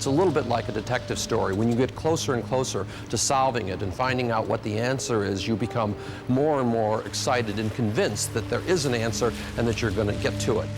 It's a little bit like a detective story. When you get closer and closer to solving it and finding out what the answer is, you become more and more excited and convinced that there is an answer and that you're going to get to it.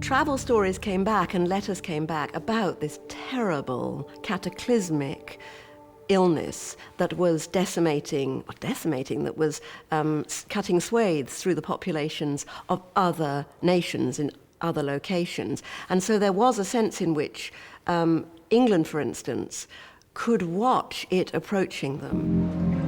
Travel stories came back and letters came back about this terrible, cataclysmic illness that was that was cutting swathes through the populations of other nations in other locations. And so there was a sense in which England, for instance, could watch it approaching them.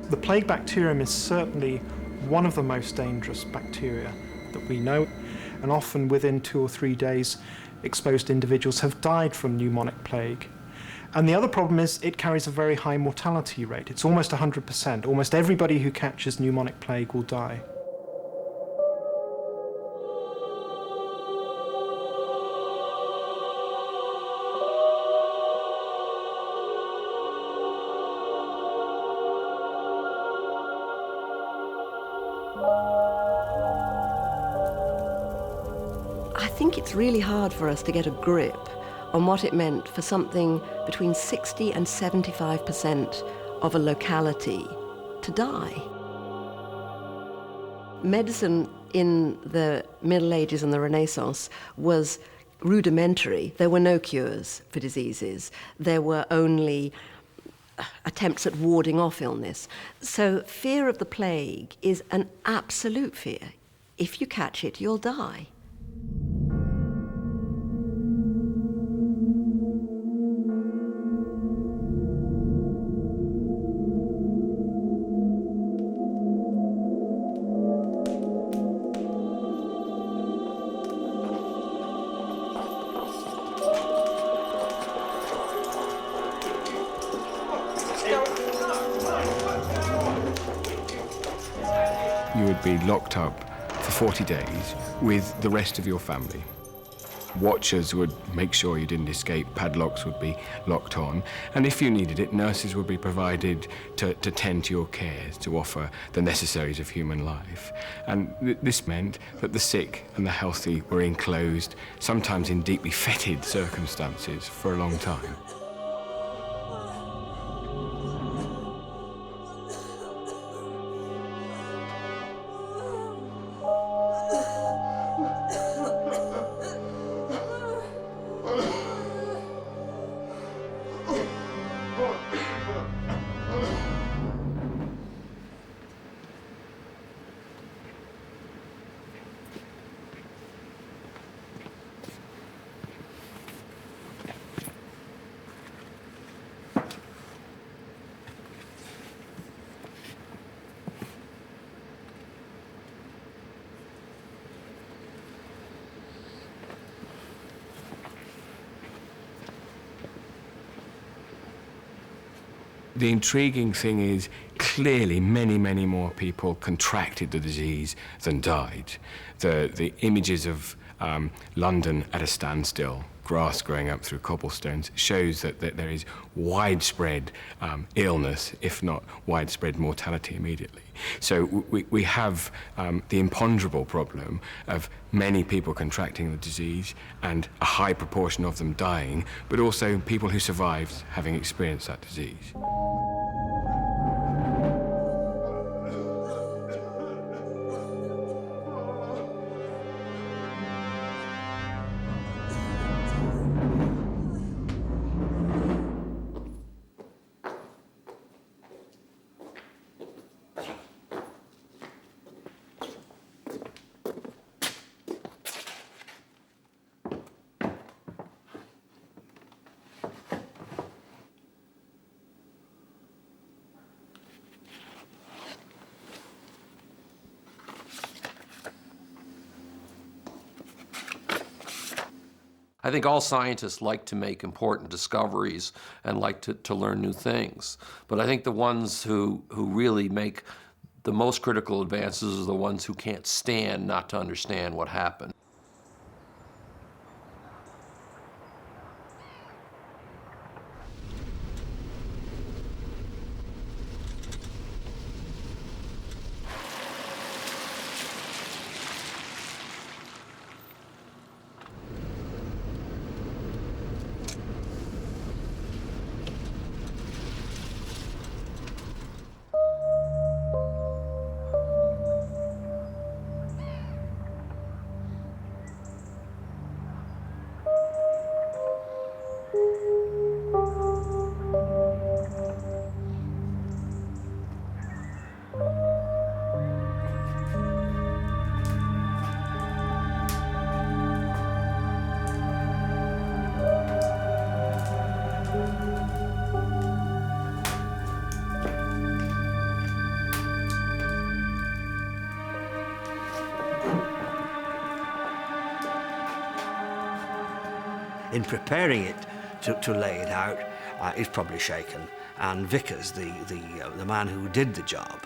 The plague bacterium is certainly one of the most dangerous bacteria that we know, and often within 2 or 3 days, exposed individuals have died from pneumonic plague. And the other problem is it carries a very high mortality rate. It's almost 100%. Almost everybody who catches pneumonic plague will die. I think it's really hard for us to get a grip on what it meant for something between 60 and 75% of a locality to die. Medicine in the Middle Ages and the Renaissance was rudimentary. There were no cures for diseases. There were only attempts at warding off illness. So fear of the plague is an absolute fear. If you catch it, you'll die. You would be locked up for 40 days with the rest of your family. Watchers would make sure you didn't escape, padlocks would be locked on, and if you needed it, nurses would be provided to tend to your cares, to offer the necessaries of human life. And this meant that the sick and the healthy were enclosed, sometimes in deeply fetid circumstances, for a long time. The intriguing thing is, clearly many, many more people contracted the disease than died. The images of London at a standstill, grass growing up through cobblestones, shows that there is widespread illness, if not widespread mortality immediately. So we have the imponderable problem of many people contracting the disease and a high proportion of them dying, but also people who survived having experienced that disease. I think all scientists like to make important discoveries and like to learn new things. But I think the ones who really make the most critical advances are the ones who can't stand not to understand what happened. In preparing it to lay it out, he's probably shaken. And Vickers, the man who did the job,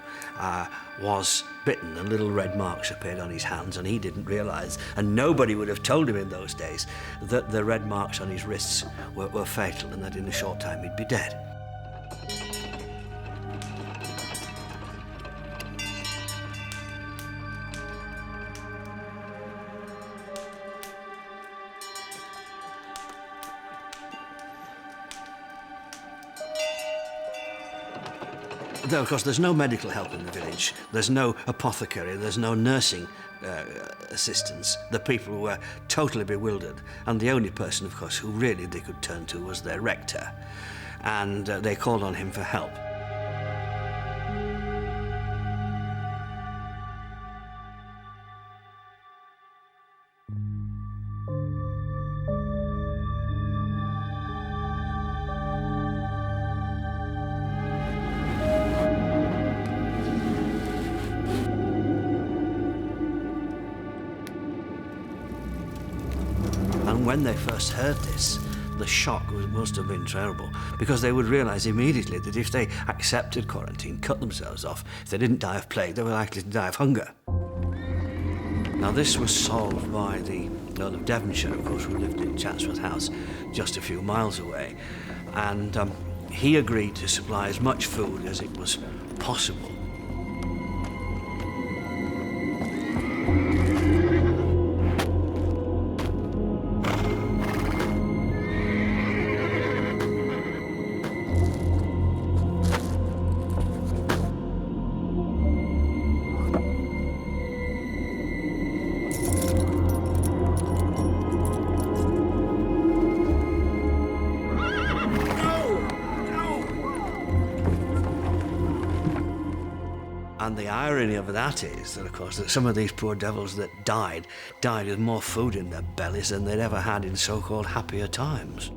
was bitten and little red marks appeared on his hands, and he didn't realise, and nobody would have told him in those days, that the red marks on his wrists were fatal and that in a short time he'd be dead. Though, of course, there's no medical help in the village. There's no apothecary, there's no nursing assistance. The people were totally bewildered, and the only person, of course, who really they could turn to was their rector, and they called on him for help. And when they first heard this, the shock must have been terrible, because they would realise immediately that if they accepted quarantine, cut themselves off, if they didn't die of plague, they were likely to die of hunger. Now, this was solved by the Earl of Devonshire, of course, who lived in Chatsworth House just a few miles away. And he agreed to supply as much food as it was possible. And the irony of that is that, of course, that some of these poor devils that died with more food in their bellies than they'd ever had in so-called happier times.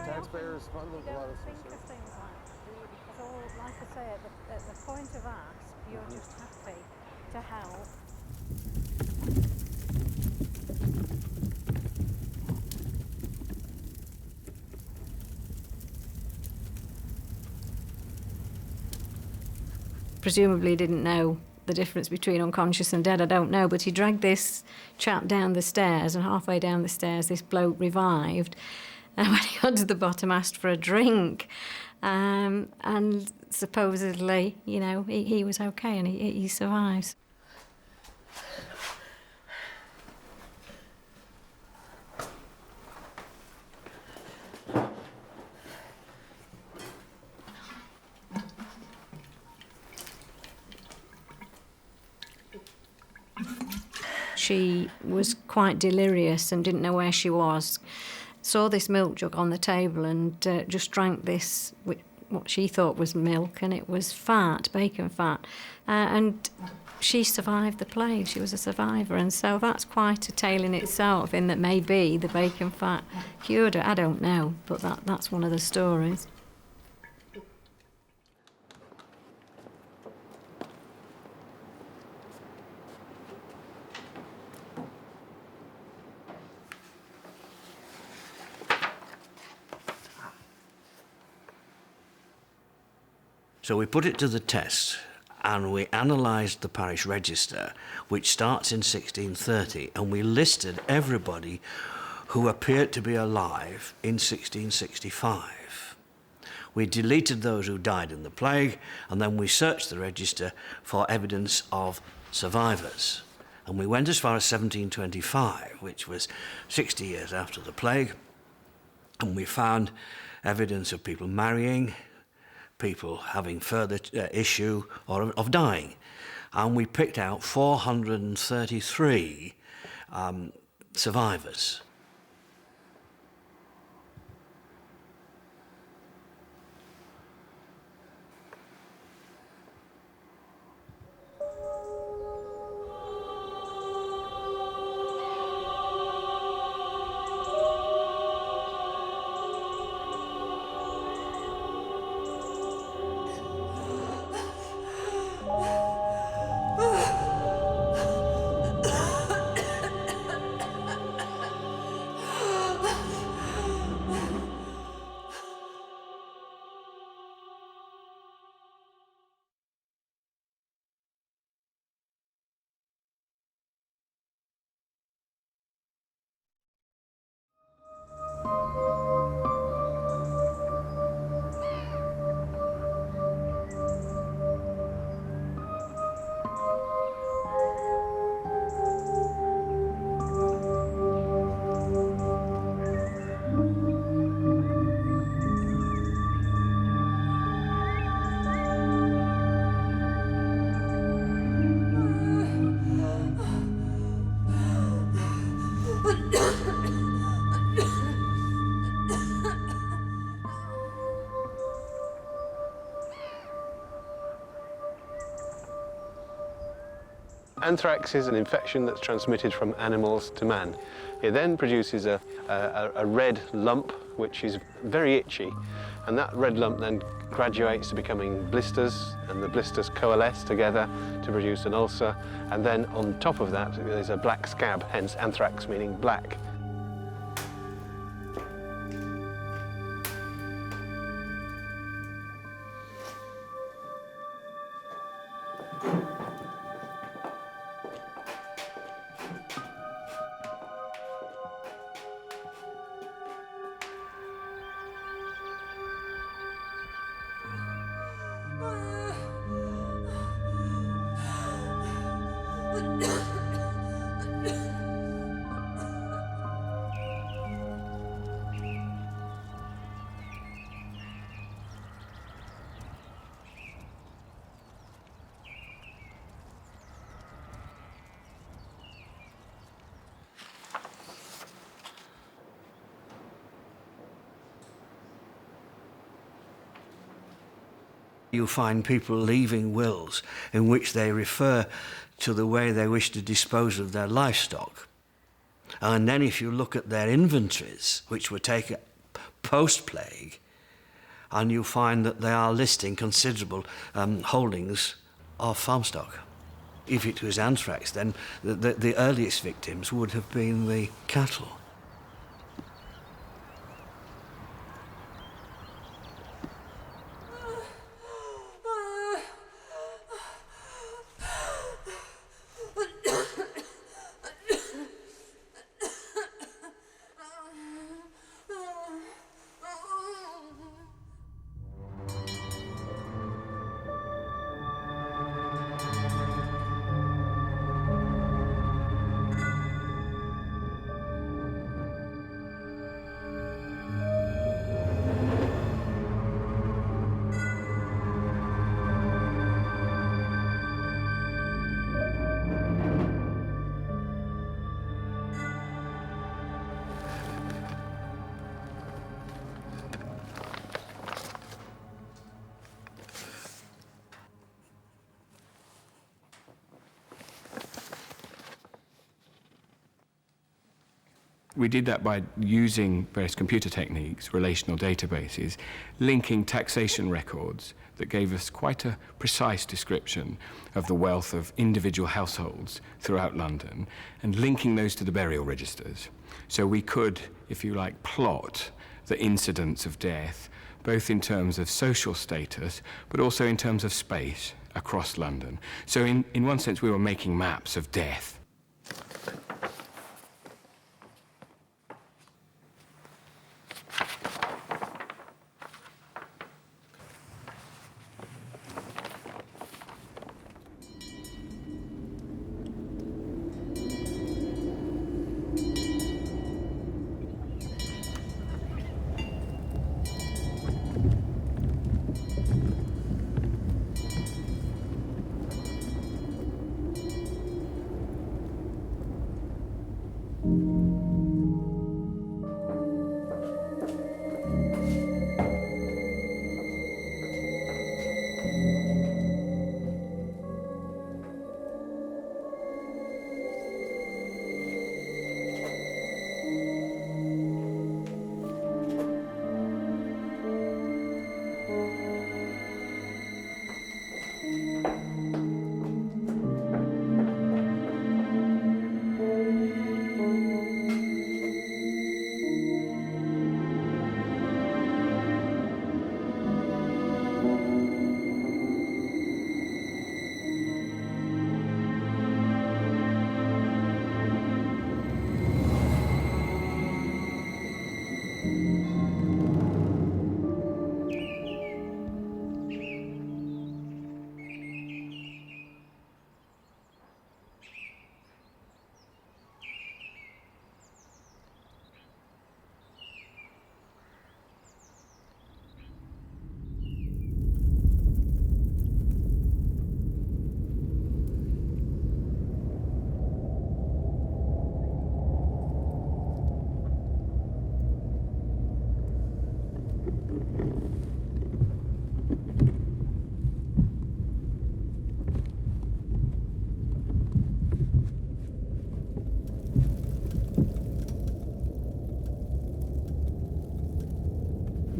Taxpayers funded a lot of things like that. So, like I say, at the point of ask, you're just happy to help. Presumably didn't know the difference between unconscious and dead, I don't know, but he dragged this chap down the stairs, and halfway down the stairs this bloke revived. And when he got to the bottom, asked for a drink. And supposedly, you know, he was okay and he survives. She was quite delirious and didn't know where she was. Saw this milk jug on the table and just drank this, what she thought was milk, and it was fat, bacon fat. And she survived the plague. She was a survivor, and so that's quite a tale in itself, in that maybe the bacon fat cured her. I don't know, but that's one of the stories. So we put it to the test, and we analysed the parish register, which starts in 1630, and we listed everybody who appeared to be alive in 1665. We deleted those who died in the plague, and then we searched the register for evidence of survivors. And we went as far as 1725, which was 60 years after the plague, and we found evidence of people marrying, people having further issue or of dying. And we picked out 433 survivors. Anthrax is an infection that's transmitted from animals to man. It then produces a red lump, which is very itchy, and that red lump then graduates to becoming blisters, and the blisters coalesce together to produce an ulcer, and then on top of that there's a black scab, hence anthrax meaning black. You find people leaving wills in which they refer to the way they wish to dispose of their livestock. And then if you look at their inventories, which were taken post-plague, and you find that they are listing considerable holdings of farm stock. If it was anthrax, then the earliest victims would have been the cattle. We did that by using various computer techniques, relational databases, linking taxation records that gave us quite a precise description of the wealth of individual households throughout London, and linking those to the burial registers. So we could, if you like, plot the incidence of death, both in terms of social status, but also in terms of space across London. So in one sense, we were making maps of death.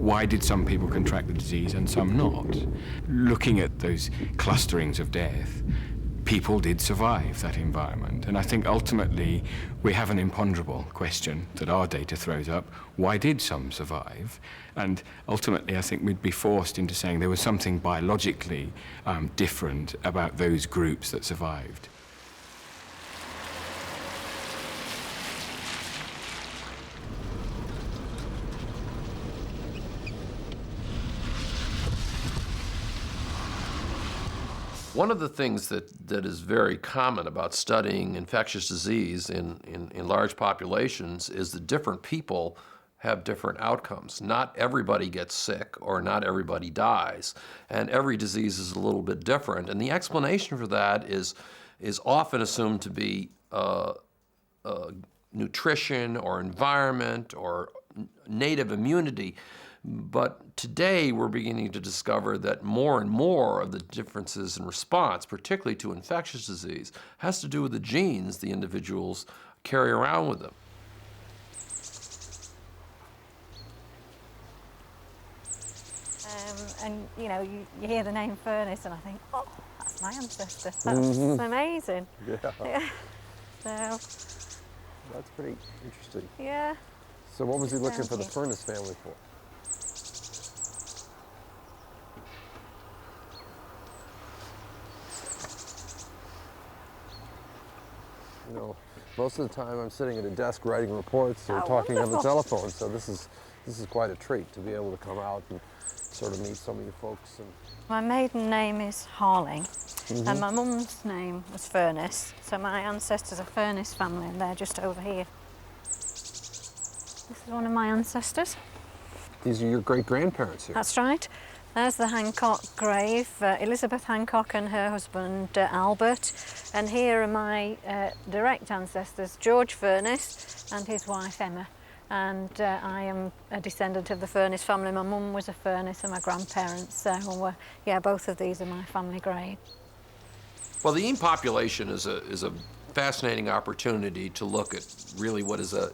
Why did some people contract the disease and some not? Looking at those clusterings of death, people did survive that environment. And I think ultimately we have an imponderable question that our data throws up. Why did some survive? And ultimately I think we'd be forced into saying there was something biologically different about those groups that survived. One of the things that is very common about studying infectious disease in large populations is that different people have different outcomes. Not everybody gets sick or not everybody dies, and every disease is a little bit different. And the explanation for that is often assumed to be nutrition or environment or native immunity. But today we're beginning to discover that more and more of the differences in response, particularly to infectious disease, has to do with the genes the individuals carry around with them. And you know, you hear the name Furness and I think, oh, that's my ancestor. That's amazing. Yeah. So, That's pretty interesting. yeah. So what was he looking for the Thank you. Furness family for? You know, most of the time I'm sitting at a desk writing reports or Oh, talking on the wonderful. telephone, so this is quite a treat to be able to come out and sort of meet some of you folks. And My maiden name is Harling, and my mum's name was Furness. So my ancestors are Furness family, and they're just over here. This is one of my ancestors. these are your great-grandparents here. That's right. There's the Hancock grave, Elizabeth Hancock and her husband Albert. And here are my direct ancestors, George Furness and his wife Emma. And I am a descendant of the Furness family. My mum was a Furness and my grandparents. So yeah, both of these are my family grave. Well, the Eyam population is a fascinating opportunity to look at really what is a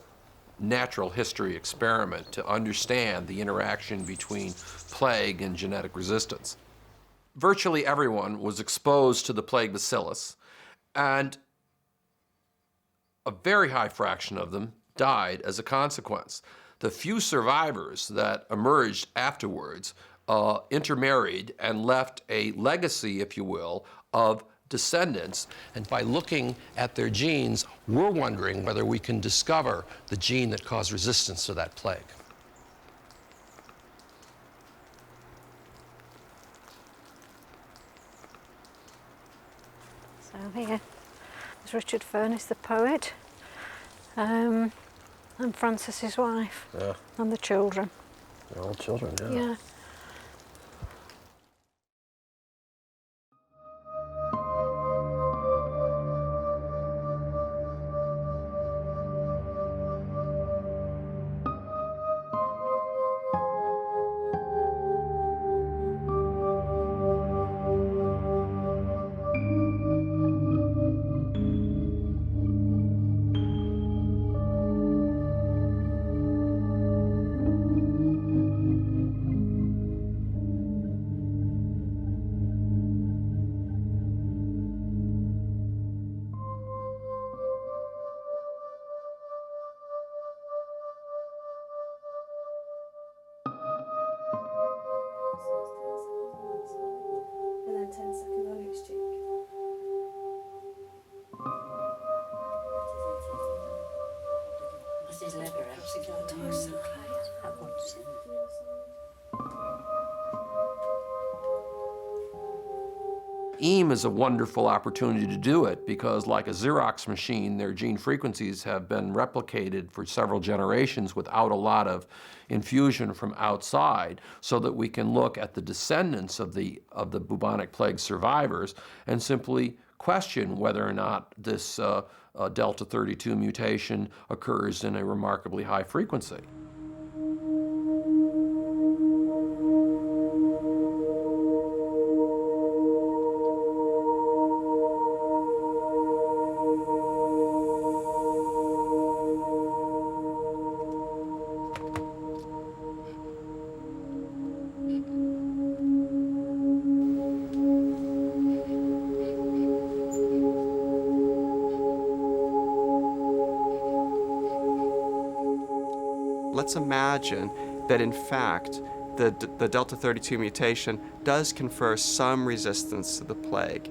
natural history experiment to understand the interaction between plague and genetic resistance. Virtually everyone was exposed to the plague bacillus, and a very high fraction of them died as a consequence. The few survivors that emerged afterwards intermarried and left a legacy, if you will, of descendants. And by looking at their genes, we're wondering whether we can discover the gene that caused resistance to that plague. So here is Richard Furness, the poet, and Francis, his wife, Yeah, and the children. they're all children, yeah. Yeah. And then 10-second volute stick. Eyam is a wonderful opportunity to do it because, like a Xerox machine, their gene frequencies have been replicated for several generations without a lot of infusion from outside, so that we can look at the descendants of the bubonic plague survivors and simply question whether or not this Delta 32 mutation occurs in a remarkably high frequency. let's imagine that in fact the Delta 32 mutation does confer some resistance to the plague.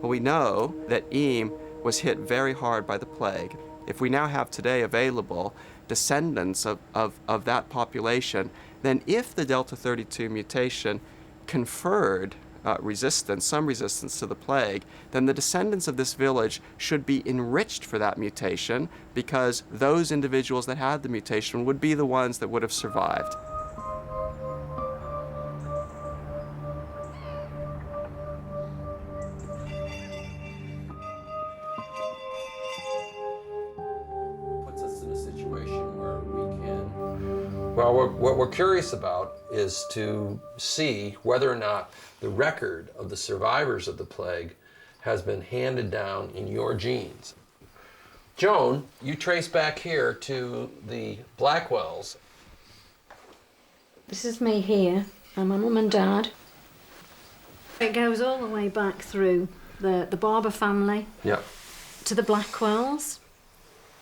Well, we know that Eyam was hit very hard by the plague. If we now have today available descendants of that population, then if the Delta 32 mutation conferred some resistance to the plague, then the descendants of this village should be enriched for that mutation, because those individuals that had the mutation would be the ones that would have survived. Puts us in a situation where we can... Well, what we're curious about is to see whether or not the record of the survivors of the plague has been handed down in your genes. Joan, you trace back here to the Blackwells. This is me here, and my mum and dad. It goes all the way back through the Barber family Yep. to the Blackwells,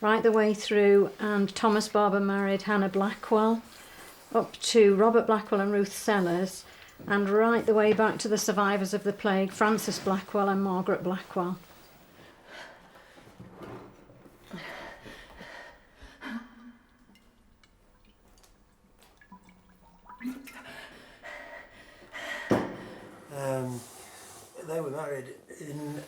right the way through, and Thomas Barber married Hannah Blackwell, up to Robert Blackwell and Ruth Sellers, and right the way back to the survivors of the plague, Francis Blackwell and Margaret Blackwell. They were married in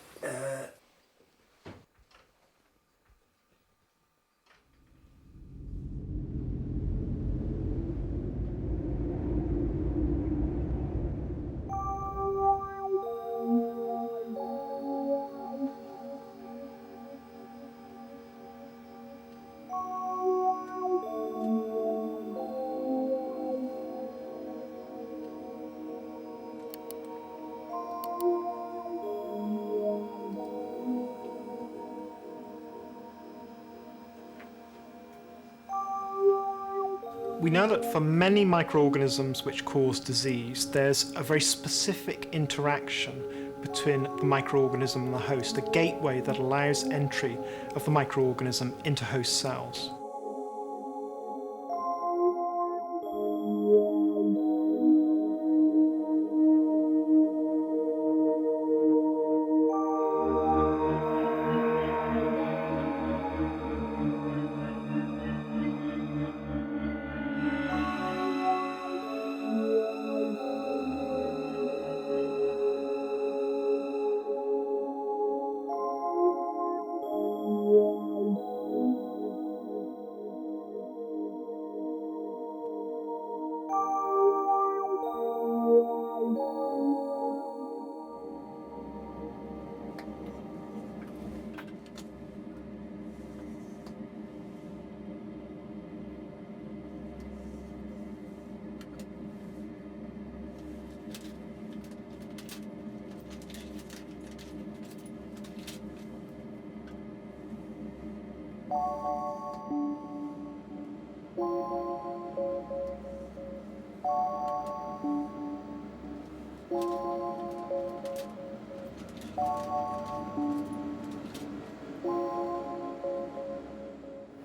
We know that for many microorganisms which cause disease, there's a very specific interaction between the microorganism and the host, a gateway that allows entry of the microorganism into host cells.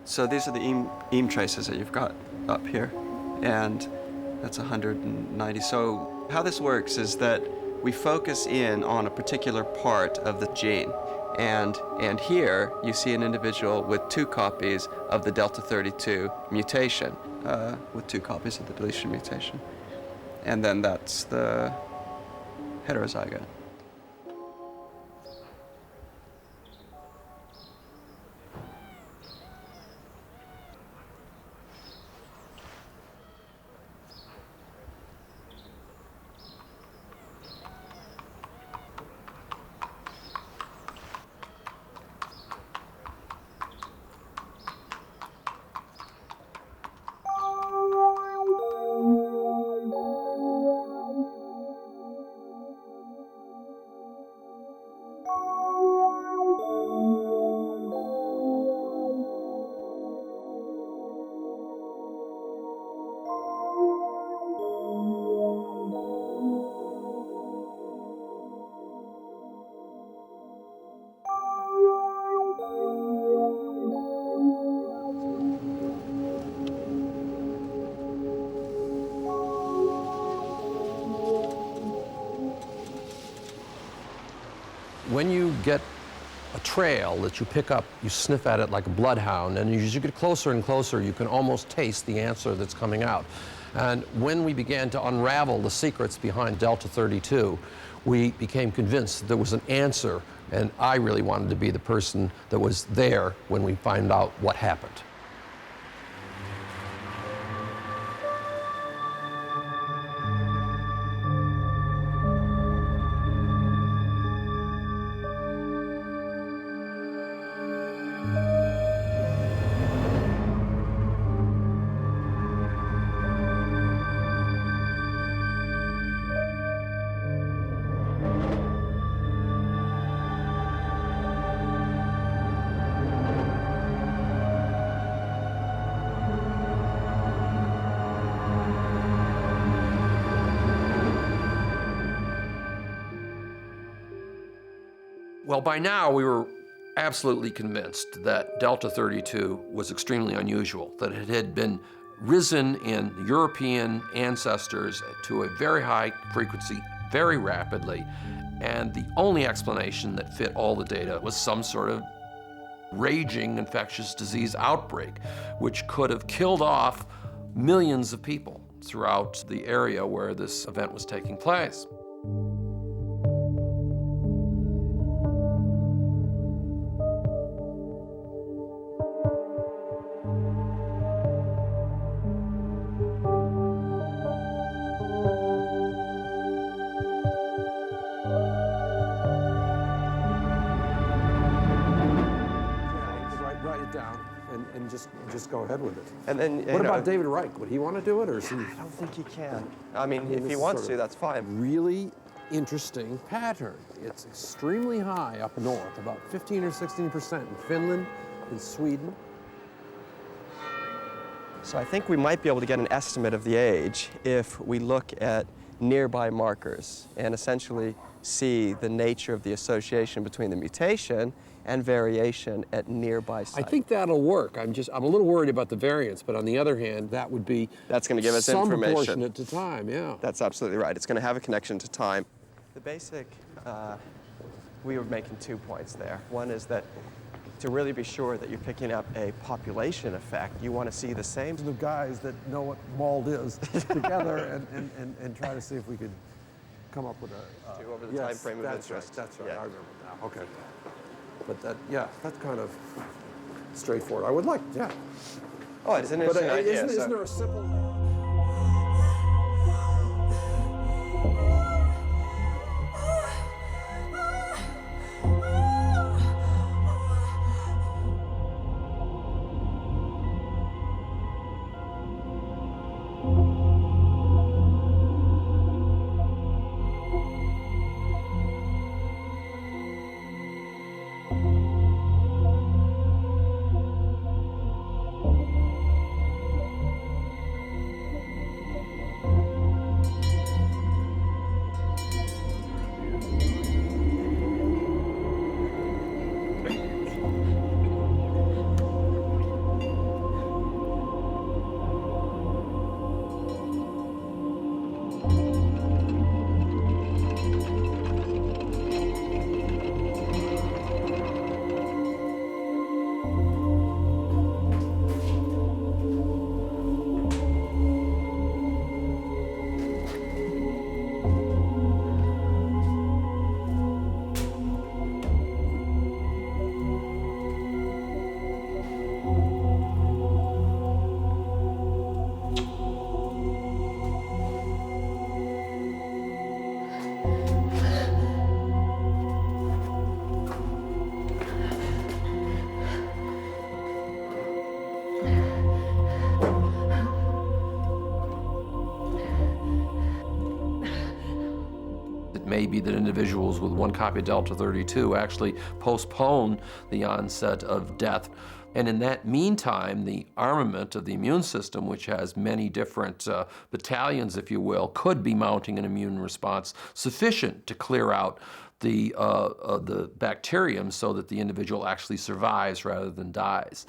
So these are the Eyam traces that you've got up here, and that's 190. So how this works is that we focus in on a particular part of the gene, and here you see an individual with 2 copies of the Delta 32 mutation, with 2 copies of the deletion mutation, and then that's the heterozygote. when you get a trail that you pick up, you sniff at it like a bloodhound, and as you get closer and closer, you can almost taste the answer that's coming out. And when we began to unravel the secrets behind Delta 32, we became convinced that there was an answer, and I really wanted to be the person that was there when we find out what happened. Well, by now we were absolutely convinced that Delta 32 was extremely unusual, that it had been risen in European ancestors to a very high frequency, very rapidly, and the only explanation that fit all the data was some sort of raging infectious disease outbreak, which could have killed off millions of people throughout the area where this event was taking place. Write it down and just go ahead with it. And then, what about David Reich? Would he want to do it, or is he? I don't think he can. I mean, if he wants to, that's fine. Really interesting pattern. It's extremely high up north, about 15 or 16% in Finland and Sweden. So I think we might be able to get an estimate of the age if we look at nearby markers and essentially see the nature of the association between the mutation and variation at nearby sites. I think that'll work. I'm a little worried about the variance, but on the other hand, that would be that's going to give us some information. Proportionate to time, yeah. That's absolutely right. It's going to have a connection to time. The basic, we were making 2 points there. One is that to really be sure that you're picking up a population effect, you want to see the same. The guys that know what mold is together and try to see if we could come up with a... over the time frame of interest. Right, that's right, yeah. I remember now, okay. But that's kind of straightforward. I would like, yeah. Oh, it's an interesting idea. Isn't there a simple... may be that individuals with one copy of Delta 32 actually postpone the onset of death. And in that meantime, the armament of the immune system, which has many different battalions, if you will, could be mounting an immune response sufficient to clear out the bacterium so that the individual actually survives rather than dies.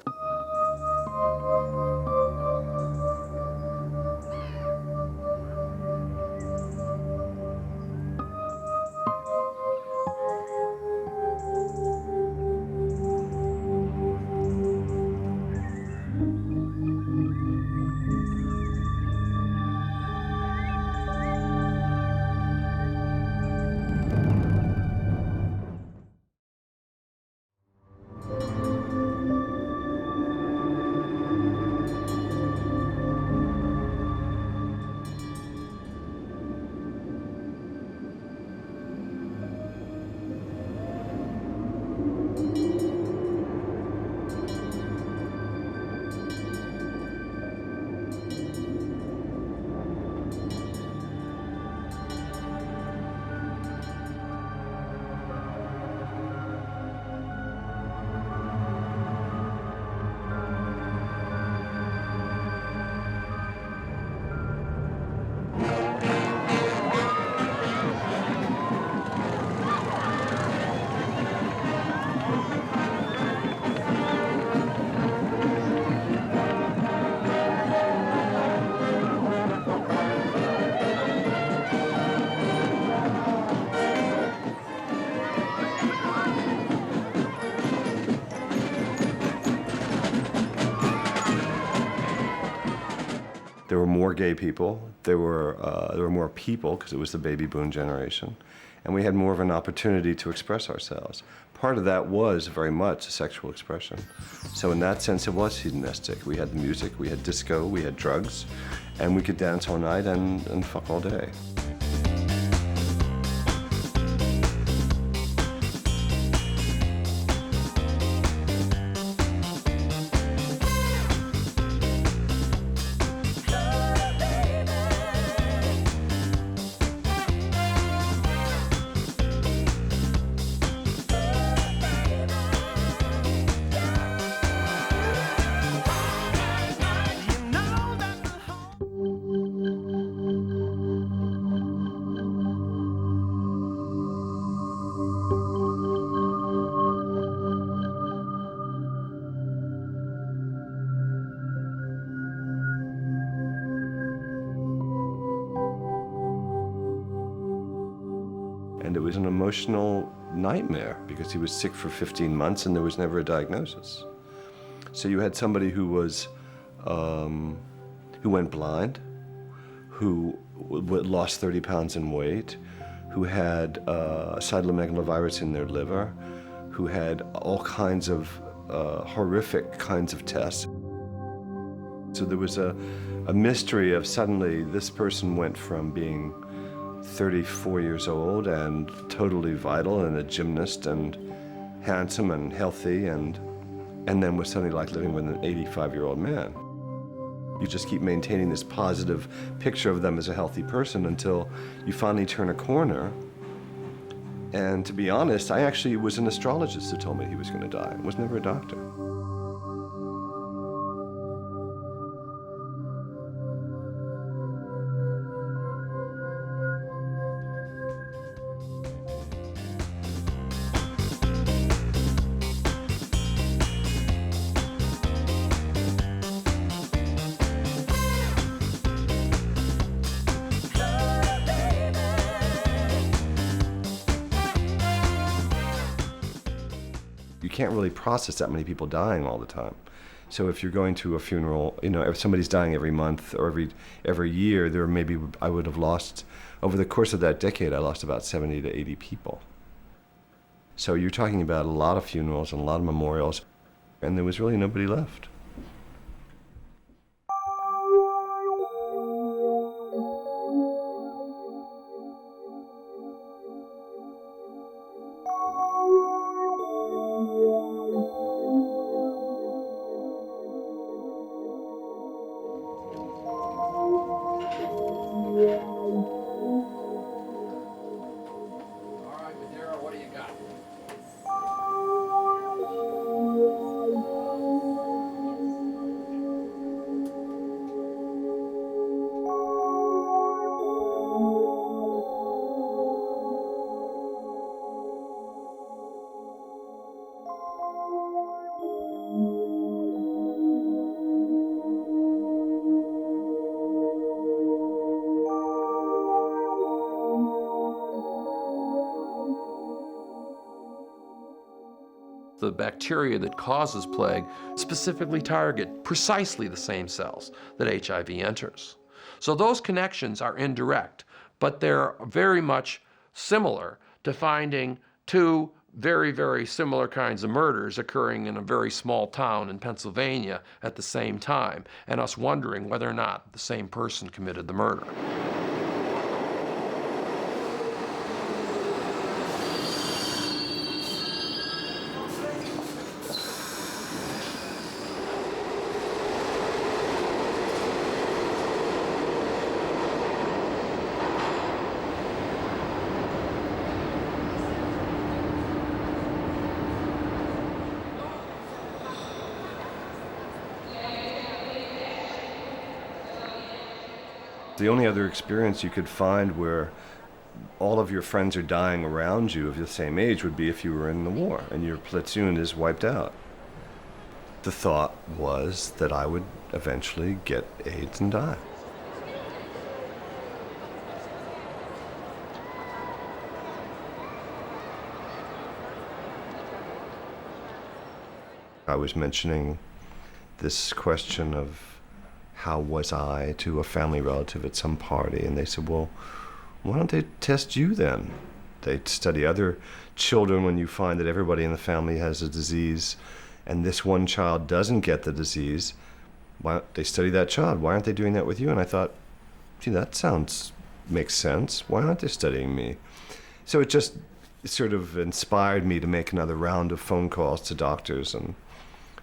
There were more gay people. There were more people because it was the baby boom generation, and we had more of an opportunity to express ourselves. Part of that was very much a sexual expression. So in that sense, it was hedonistic. We had the music, we had disco, we had drugs, and we could dance all night and fuck all day. And it was an emotional nightmare because he was sick for 15 months and there was never a diagnosis. So you had somebody who was, who went blind, who lost 30 pounds in weight, who had cytomegalovirus in their liver, who had all kinds of horrific kinds of tests. So there was a mystery of suddenly this person went from being 34 years old and totally vital and a gymnast and handsome and healthy and then was suddenly like living with an 85-year-old man. You just keep maintaining this positive picture of them as a healthy person until you finally turn a corner. And to be honest, I actually was an astrologist who told me he was going to die. I was never a doctor. You can't really process that many people dying all the time. So if you're going to a funeral, you know, if somebody's dying every month or every year, there maybe I would have lost, over the course of that decade, I lost about 70 to 80 people. So you're talking about a lot of funerals and a lot of memorials, and there was really nobody left. The bacteria that causes plague specifically target precisely the same cells that HIV enters. So those connections are indirect, but they're very much similar to finding two very, very similar kinds of murders occurring in a very small town in Pennsylvania at the same time, and us wondering whether or not the same person committed the murder. The only other experience you could find where all of your friends are dying around you of the same age would be if you were in the war and your platoon is wiped out. The thought was that I would eventually get AIDS and die. I was mentioning this question of how was I to a family relative at some party, and they said, well, why don't they test you then? They study other children when you find that everybody in the family has a disease and this one child doesn't get the disease. Why don't they study that child? Why aren't they doing that with you? And I thought, gee, that makes sense. Why aren't they studying me? So it just sort of inspired me to make another round of phone calls to doctors and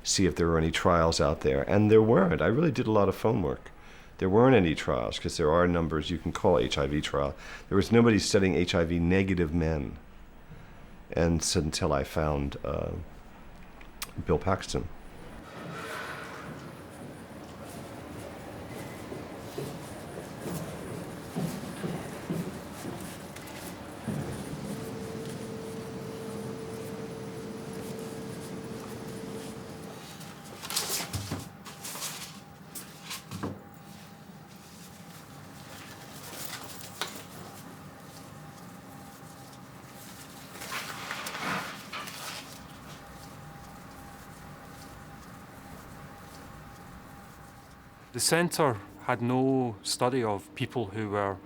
see if there were any trials out there. And there weren't. I really did a lot of phone work. There weren't any trials because there are numbers you can call HIV trial. There was nobody studying HIV negative men. And so until I found Bill Paxton. The centre had no study of people who were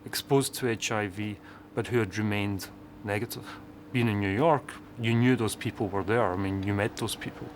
exposed to HIV but who had remained negative. Being in New York, you knew those people were there. I mean, you met those people.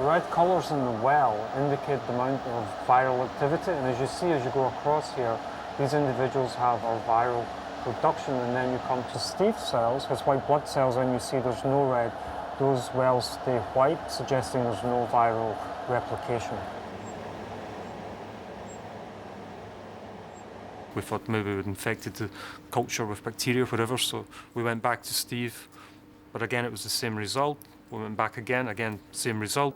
Red colours in the well indicate the amount of viral activity, and as you see as you go across here, these individuals have a viral production, and then you come to Steve's cells, his white blood cells, and you see there's no red. Those wells stay white, suggesting there's no viral replication. We thought maybe we'd infected the culture with bacteria or whatever, so we went back to Steve, but again it was the same result. We went back again, same result.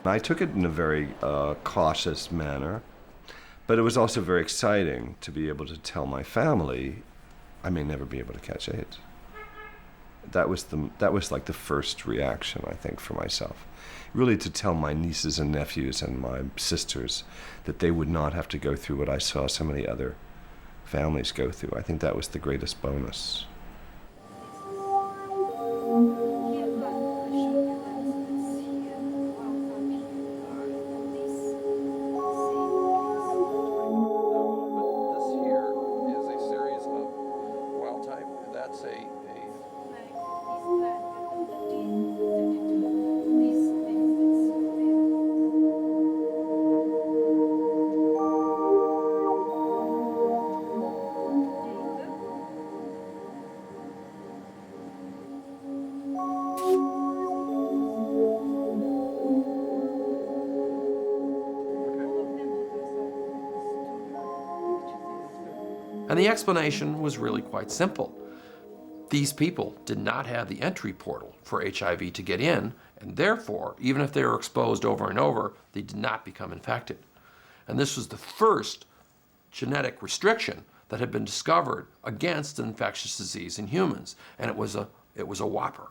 I took it in a very cautious manner, but it was also very exciting to be able to tell my family I may never be able to catch AIDS. That was like the first reaction, I think, for myself. Really to tell my nieces and nephews and my sisters that they would not have to go through what I saw so many other families go through. I think that was the greatest bonus. And the explanation was really quite simple. These people did not have the entry portal for HIV to get in, and therefore, even if they were exposed over and over, they did not become infected. And this was the first genetic restriction that had been discovered against an infectious disease in humans, and it was a whopper.